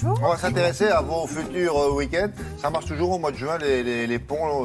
Bonjour. On va s'intéresser à vos futurs week-ends. Ça marche toujours au mois de juin, les ponts.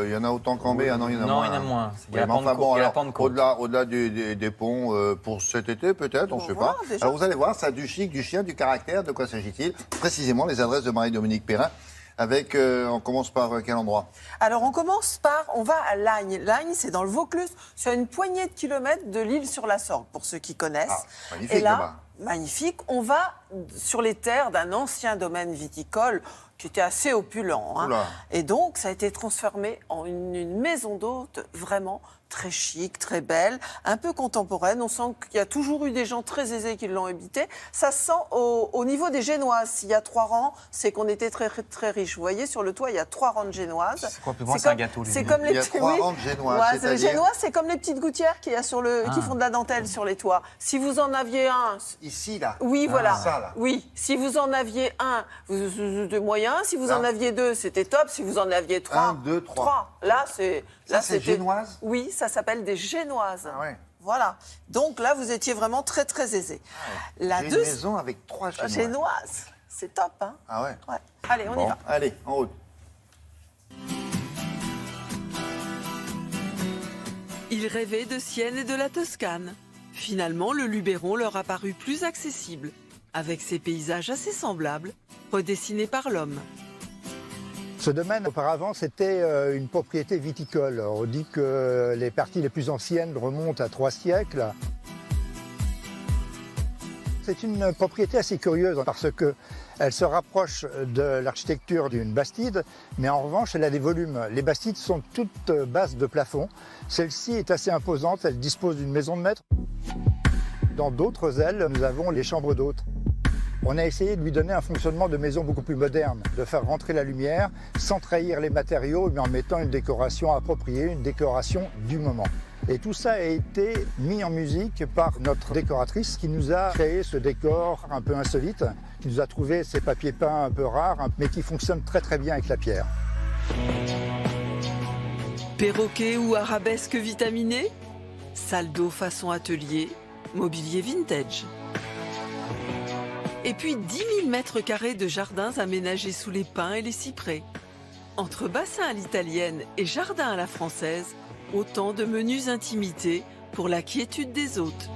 Il y en a autant qu'en mai. Non, il y en a moins. Il y a Ouais, mais enfin bon, il y a la alors, Pentecôte. au-delà des ponts, pour cet été peut-être, on ne sait voilà, pas. déjà. Alors vous allez voir, ça a du chic, du chien, du caractère. De quoi s'agit-il? Précisément les adresses de Marie-Dominique Perrin. Avec, on commence par quel endroit? Alors on va à Lagnes. Lagnes, c'est dans le Vaucluse, sur une poignée de kilomètres de l'île sur la Sorgue, pour ceux qui connaissent. Ah, magnifique Et là, là-bas. magnifique, on va sur les terres d'un ancien domaine viticole qui était assez opulent. Hein. Oula. Et donc, ça a été transformé en une maison d'hôte vraiment très chic, très belle, un peu contemporaine. On sent qu'il y a toujours eu des gens très aisés qui l'ont habité. Ça se sent au niveau des génoises. S'il y a 3 rangs, c'est qu'on était très, très riches. Vous voyez, sur le toit, il y a 3 rangs de génoises. C'est quoi, pour moi, c'est un gâteau, lui. C'est comme les Il y a petits- 3 oui. rangs de génoises, Ouais, les c'est-à-dire génoises, c'est comme les petites gouttières qu'il y a qui font de la dentelle sur les toits. Si vous en aviez un, ici, là. oui, voilà. Ça, là. Oui, si vous en aviez un, de moyen. Si vous Là. en aviez 2, c'était top. Si vous en aviez 3, 1, 2, 3. Là, c'est... Ça, là, c'est c'était- génoise? Oui, ça s'appelle des génoises. Ah ouais. Voilà. Donc là, vous étiez vraiment très, très aisé. La J'ai une deuxième maison avec 3 génoises. génoise, c'est top, hein? Ah ouais. Ouais. Allez, on y Bon, va. allez, en route. Ils rêvaient de Sienne et de la Toscane. Finalement, le Luberon leur a paru plus accessible, avec ses paysages assez semblables, redessinés par l'homme. Ce domaine, auparavant, c'était une propriété viticole. On dit que les parties les plus anciennes remontent à 3 siècles. C'est une propriété assez curieuse parce qu'elle se rapproche de l'architecture d'une bastide, mais en revanche, elle a des volumes. Les bastides sont toutes basses de plafond. Celle-ci est assez imposante, elle dispose d'une maison de maître. Dans d'autres ailes, nous avons les chambres d'hôtes. On a essayé de lui donner un fonctionnement de maison beaucoup plus moderne, de faire rentrer la lumière sans trahir les matériaux, mais en mettant une décoration appropriée, une décoration du moment. Et tout ça a été mis en musique par notre décoratrice qui nous a créé ce décor un peu insolite, qui nous a trouvé ces papiers peints un peu rares, mais qui fonctionnent très très bien avec la pierre. Perroquet ou arabesque vitaminé, salle d'eau façon atelier, mobilier vintage. Et puis 10 000 mètres carrés de jardins aménagés sous les pins et les cyprès. Entre bassin à l'italienne et jardin à la française, autant de menus intimités pour la quiétude des hôtes.